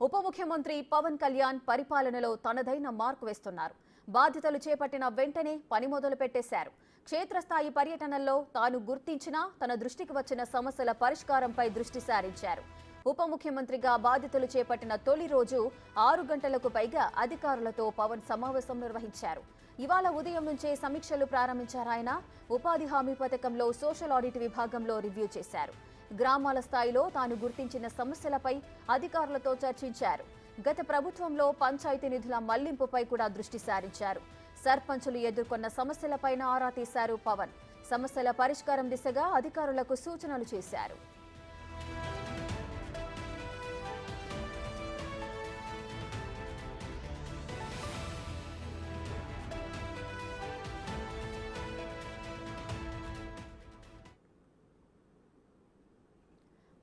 ఉప ముఖ్యమంత్రి పవన్ కళ్యాణ్ పరిపాలనలో తనదైన మార్కు వేస్తున్నారు. బాధ్యతలు చేపట్టిన వెంటనే పని మొదలు పెట్టేశారు. క్షేత్రస్థాయి పర్యటనల్లో తాను గుర్తించిన తన దృష్టికి వచ్చిన సమస్యల పరిష్కారంపై దృష్టి సారించారు. ఉప ముఖ్యమంత్రిగా బాధ్యతలు చేపట్టిన తొలి రోజు 6 గంటలకు పైగా అధికారులతో పవన్ సమావేశం నిర్వహించారు. ఇవాళ ఉదయం నుంచే సమీక్షలు ప్రారంభించారు. ఆయన ఉపాధి హామీ పథకంలో సోషల్ ఆడిట్ విభాగంలో రివ్యూ చేశారు. గ్రామాల స్థాయిలో తాను గుర్తించిన సమస్యలపై అధికారులతో చర్చించారు. గత ప్రభుత్వంలో పంచాయతీ నిధుల మళ్లింపుపై కూడా దృష్టి సారించారు. సర్పంచులు ఎదుర్కొన్న సమస్యలపైన ఆరా తీశారు పవన్. సమస్యల పరిష్కారం దిశగా అధికారులకు సూచనలు చేశారు.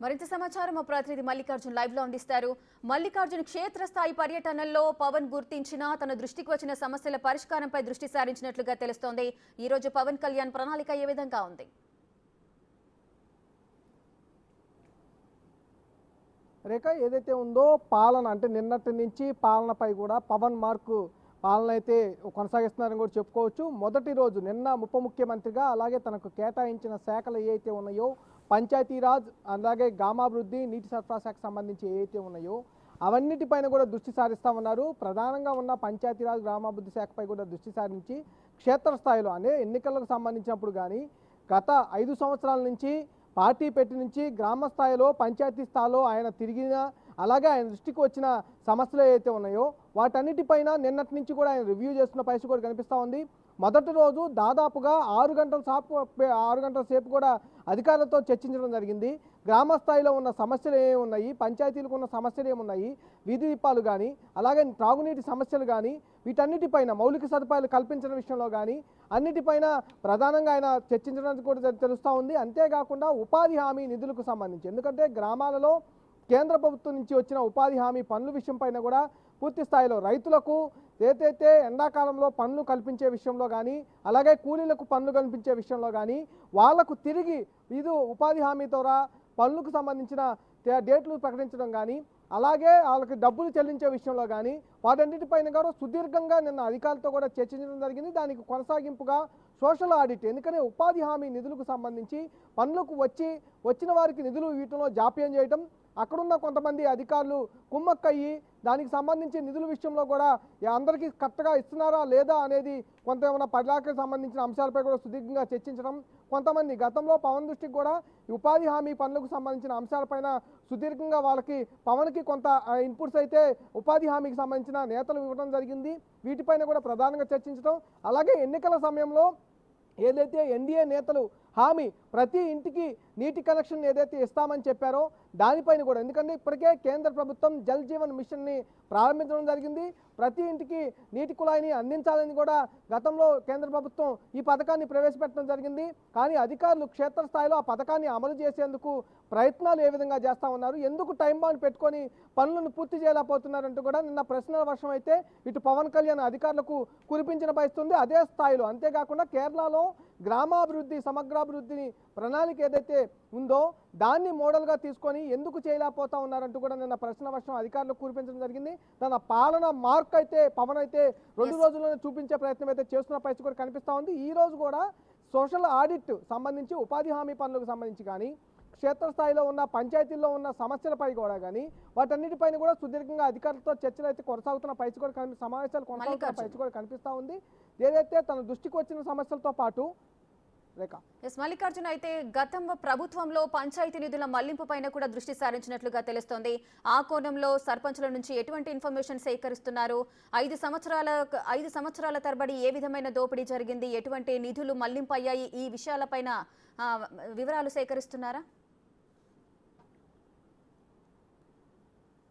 మరింత సమాచారం మా ప్రతినిధి మల్లికార్జున్ లైవ్ లో అందిస్తారు. మల్లికార్జున్, క్షేత్రస్థాయి పర్యటనల్లో పవన్ గుర్తించిన తన దృష్టికి వచ్చిన సమస్యల పరిష్కారంపై దృష్టి సారించినట్లుగా తెలుస్తోంది. ఈ రోజు పవన్ కళ్యాణ్ ప్రణాళిక ఏ విధంగా ఉంది? రేఖ, ఏదైతే ఉందో పాలన అంటే నిన్నటి నుంచి పాలనపై కూడా పవన్ మార్కు పాలన అయితే కొనసాగిస్తున్నారని కూడా చెప్పుకోవచ్చు. మొదటి రోజు నిన్న ఉప ముఖ్యమంత్రిగా అలాగే తనకు కేటాయించిన శాఖలు ఏవైతే ఉన్నాయో పంచాయతీరాజ్ అలాగే గ్రామాభివృద్ధి నీటి సరఫరా శాఖకు సంబంధించి ఏవైతే ఉన్నాయో అవన్నిటిపైన కూడా దృష్టి సారిస్తూ ఉన్నారు. ప్రధానంగా ఉన్న పంచాయతీరాజ్ గ్రామాభివృద్ధి శాఖపై కూడా దృష్టి సారించి క్షేత్రస్థాయిలో అంటే ఎన్నికలకు సంబంధించినప్పుడు కానీ గత 5 సంవత్సరాల నుంచి పార్టీ పెట్టి నుంచి గ్రామ స్థాయిలో పంచాయతీ స్థాయిలో ఆయన తిరిగిన అలాగే ఆయన దృష్టికి వచ్చిన సమస్యలు ఏవైతే ఉన్నాయో వాటన్నిటిపైన నిన్నటి నుంచి కూడా ఆయన రివ్యూ చేస్తున్న పరిస్థితి కూడా కనిపిస్తూ ఉంది. మొదటి రోజు దాదాపుగా 6 గంటల సేపు కూడా అధికారులతో చర్చించడం జరిగింది. గ్రామ స్థాయిలో ఉన్న సమస్యలు ఏమి ఉన్నాయి, పంచాయతీలకు ఉన్న సమస్యలు ఏమున్నాయి, వీధి దీపాలు కానీ అలాగే త్రాగునీటి సమస్యలు కానీ వీటన్నిటిపైన మౌలిక సదుపాయాలు కల్పించడం విషయంలో కానీ అన్నిటిపైన ప్రధానంగా ఆయన చర్చించడానికి కూడా తెలుస్తూ ఉంది. అంతేకాకుండా ఉపాధి హామీ నిధులకు సంబంధించి, ఎందుకంటే గ్రామాలలో కేంద్ర ప్రభుత్వం నుంచి వచ్చిన ఉపాధి హామీ పనుల విషయం పైన కూడా పూర్తి స్థాయిలో రైతులకు ఏదైతే ఎండాకాలంలో పనులు కల్పించే విషయంలో కానీ అలాగే కూలీలకు పనులు కల్పించే విషయంలో కానీ వాళ్లకు తిరిగి ఇది ఉపాధి హామీ ద్వారా పనులకు సంబంధించిన డేట్లు ప్రకటించడం కానీ అలాగే వాళ్ళకి డబ్బులు చెల్లించే విషయంలో కానీ వాటన్నిటిపైన కూడా సుదీర్ఘంగా నిన్న అధికారులతో కూడా చర్చించడం జరిగింది. దానికి కొనసాగింపుగా సోషల్ ఆడిట్, ఎందుకంటే ఉపాధి హామీ నిధులకు సంబంధించి పనులకు వచ్చిన వారికి నిధులు వీటిలో జాప్యం చేయడం, అక్కడున్న కొంతమంది అధికారులు కుమ్మక్కయ్యి దానికి సంబంధించి నిధుల విషయంలో కూడా అందరికీ కరెక్ట్గా ఇస్తున్నారా లేదా అనేది కొంత ఏమైనా పరిలాఖకు సంబంధించిన అంశాలపై కూడా సుదీర్ఘంగా చర్చించడం, కొంతమంది గతంలో పవన్ దృష్టికి కూడా ఉపాధి హామీ పనులకు సంబంధించిన అంశాలపైన సుదీర్ఘంగా వాళ్ళకి పవన్కి కొంత ఇన్పుట్స్ అయితే ఉపాధి హామీకి సంబంధించిన నేతలు ఇవ్వడం జరిగింది. వీటిపైన కూడా ప్రధానంగా చర్చించడం, అలాగే ఎన్నికల సమయంలో ఏదైతే ఎన్డీఏ నేతలు హామీ ప్రతి ఇంటికి నీటి కనెక్షన్ ఏదైతే ఇస్తామని చెప్పారో దానిపైన కూడా, ఎందుకంటే ఇప్పటికే కేంద్ర ప్రభుత్వం జల్ జీవన్ మిషన్ని ప్రారంభించడం జరిగింది. ప్రతి ఇంటికి నీటి కుళాయిని అందించాలని కూడా గతంలో కేంద్ర ప్రభుత్వం ఈ పథకాన్ని ప్రవేశపెట్టడం జరిగింది. కానీ అధికారులు క్షేత్రస్థాయిలో ఆ పథకాన్ని అమలు చేసేందుకు ప్రయత్నాలు ఏ విధంగా చేస్తూ ఉన్నారు, ఎందుకు టైం బాండ్ పెట్టుకొని పనులను పూర్తి చేయలేకపోతున్నారంటూ కూడా నిన్న ప్రశ్నల వర్షం అయితే ఇటు పవన్ కళ్యాణ్ అధికారులకు కురిపించిన పరిస్థితుంది. అదే స్థాయిలో అంతేకాకుండా కేరళలో గ్రామాభివృద్ధి సమగ్రాభివృద్ధిని ప్రణాళిక ఏదైతే ఉందో దాన్ని మోడల్గా తీసుకొని ఎందుకు చేయలేకపోతా ఉన్నారంటూ కూడా నిన్న ప్రశ్న వర్షం అధికారులకు కురిపించడం జరిగింది. తన పాలన మార్క్ అయితే పవన్ అయితే 2 రోజుల్లోనే చూపించే ప్రయత్నం అయితే చేస్తున్న పరిస్థితి కూడా కనిపిస్తూ ఉంది. ఈ రోజు కూడా సోషల్ ఆడిట్ సంబంధించి ఉపాధి హామీ పనులకు సంబంధించి కానీ క్షేత్రస్థాయిలో ఉన్న పంచాయతీల్లో ఉన్న సమస్యలపై కూడా కానీ వాటన్నిటిపైన కూడా సుదీర్ఘంగా అధికారులతో చర్చలు అయితే కొనసాగుతున్న పరిస్థితి కూడా సమావేశాలు కొనసాగుతున్న పరిస్థితి కూడా కనిపిస్తూ ఉంది. ఏదైతే తన దృష్టికి వచ్చిన సమస్యలతో పాటు మల్లికార్జున్, అయితే గతంలో ప్రభుత్వంలో పంచాయతీ నిధుల మళ్లింపు పైన కూడా దృష్టి సారించినట్లుగా తెలుస్తోంది. ఆ కోణంలో సర్పంచుల నుంచి ఎటువంటి ఇన్ఫర్మేషన్ సేకరిస్తున్నారు? 5 సంవత్సరాల తరబడి ఏ విధమైన దోపిడీ జరిగింది, ఎటువంటి నిధులు మళ్లింపు అయ్యాయి, ఈ విషయాలపైన వివరాలు సేకరిస్తున్నారా?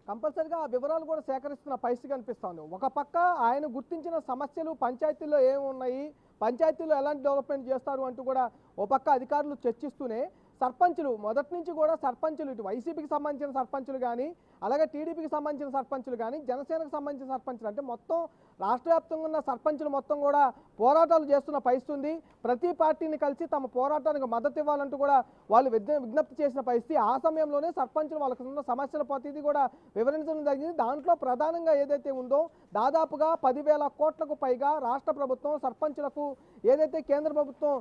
కంపల్సరిగా ఆ వివరాలు కూడా సేకరిస్తున్న పరిస్థితి కనిపిస్తుంది. ఒక పక్క ఆయన గుర్తించిన సమస్యలు పంచాయతీల్లో ఏమున్నాయి, పంచాయతీలో ఎలాంటి డెవలప్మెంట్ చేస్తారు అంటూ కూడా ఓ పక్క అధికారులు చర్చిస్తూనే సర్పంచులు మొదటి నుంచి కూడా సర్పంచులు ఇటు వైసీపీకి సంబంధించిన సర్పంచులు కానీ అలాగే టీడీపీకి సంబంధించిన సర్పంచులు కానీ జనసేనకు సంబంధించిన సర్పంచులు అంటే మొత్తం రాష్ట్ర వ్యాప్తంగా ఉన్న సర్పంచులు మొత్తం కూడా పోరాటాలు చేస్తున్న పరిస్థితి ఉంది. ప్రతి పార్టీని కలిసి తమ పోరాటానికి మద్దతు ఇవ్వాలంటూ కూడా వాళ్ళు విజ్ఞప్తి చేసిన పరిస్థితి. ఆ సమయంలోనే సర్పంచులు వాళ్ళకు ఉన్న సమస్యల ప్రతిదీ కూడా వివరించడం జరిగింది. దాంట్లో ప్రధానంగా ఏదైతే ఉందో దాదాపుగా 10,000 కోట్లకు పైగా రాష్ట్ర ప్రభుత్వం సర్పంచులకు ఏదైతే కేంద్ర ప్రభుత్వం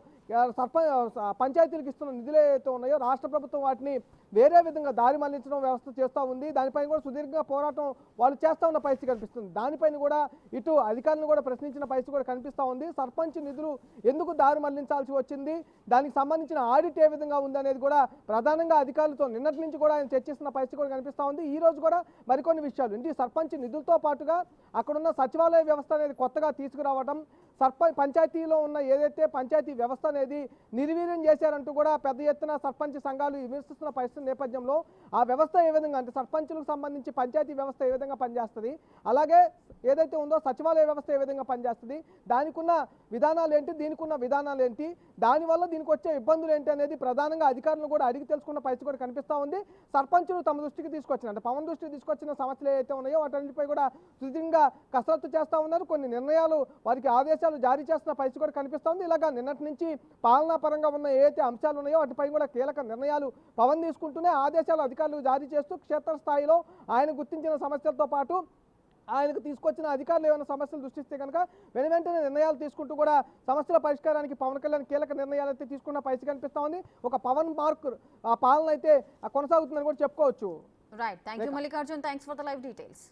పంచాయతీలకు ఇస్తున్న నిధులు ఏవైతే ఉన్నాయో రాష్ట్ర ప్రభుత్వం వాటిని వేరే విధంగా దారి మళ్లించడం వ్యవస్థ చేస్తూ ఉంది. దానిపైన కూడా సుదీర్ఘ పోరాటం వాళ్ళు చేస్తూ ఉన్న పరిస్థితి కనిపిస్తుంది. దానిపైన కూడా ఇటు అధికారులను కూడా ప్రశ్నించిన పరిస్థితి కూడా కనిపిస్తూ ఉంది. సర్పంచ్ నిధులు ఎందుకు దారి మళ్లించాల్సి వచ్చింది, దానికి సంబంధించిన ఆడిట్ ఏ విధంగా ఉందనేది కూడా ప్రధానంగా అధికారులతో నిన్నటి నుంచి కూడా ఆయన చర్చిస్తున్న పరిస్థితి కూడా కనిపిస్తూ ఉంది. ఈ రోజు కూడా మరికొన్ని విషయాలు ఇంటి సర్పంచ్ నిధులతో పాటుగా అక్కడున్న సచివాలయ వ్యవస్థ అనేది కొత్తగా తీసుకురావడం, పంచాయతీలో ఉన్న ఏదైతే పంచాయతీ వ్యవస్థ అనేది నిర్వీర్యం చేశారంటూ కూడా పెద్ద ఎత్తున సర్పంచ్ సంఘాలు విమర్శిస్తున్న పరిస్థితి నేపథ్యంలో ఆ వ్యవస్థ ఏ విధంగా అంటే సర్పంచులకు సంబంధించి పంచాయతీ వ్యవస్థ ఏ విధంగా పనిచేస్తుంది, అలాగే ఏదైతే ఉందో సచివాలయ వ్యవస్థ ఏ విధంగా పనిచేస్తుంది, దానికి ఉన్న విధానాలు ఏంటి, దీనికి ఉన్న విధానాలు ఏంటి, దానివల్ల దీనికి వచ్చే ఇబ్బందులు ఏంటి అనేది ప్రధానంగా అధికారులను కూడా అడిగి తెలుసుకున్న పరిస్థితి కూడా కనిపిస్తూ ఉంది. సర్పంచులు తమ దృష్టికి తీసుకొచ్చిన అంటే పవన్ దృష్టికి తీసుకొచ్చిన సమస్యలు ఏవైతే ఉన్నాయో వాటన్నిటిపై కూడా సుదీర్ఘంగా కసరత్తు చేస్తూ ఉన్నారు. కొన్ని నిర్ణయాలు వారికి ఆదేశాలు జారీ చేస్తున్న పరిస్థితి కూడా కనిపిస్తూ ఉంది. ఇలాగా నిన్నటి నుంచి పాలనా పరంగా ఉన్న ఏవైతే అంశాలు ఉన్నాయో వాటిపై కూడా కీలక నిర్ణయాలు పవన్ తీసుకుంటూనే ఆదేశాలు అధికారులకు జారీ చేస్తూ క్షేత్రస్థాయిలో ఆయన గుర్తించిన సమస్యలతో పాటు ఆయనకు తీసుకొచ్చిన అధికారులు ఏమైనా సమస్యలు దృష్టిస్తే కనుక వెంటనే నిర్ణయాలు తీసుకుంటూ కూడా సమస్యల పరిష్కారానికి పవన్ కళ్యాణ్ కీలక నిర్ణయాలు అయితే తీసుకున్న పరిస్థితి కనిపిస్తూ ఉంది. ఒక పవన్ మార్క్ ఆ పాలన అయితే కొనసాగుతుందని కూడా చెప్పుకోవచ్చు. Right, thank you Mallikarjun, thanks for the live details.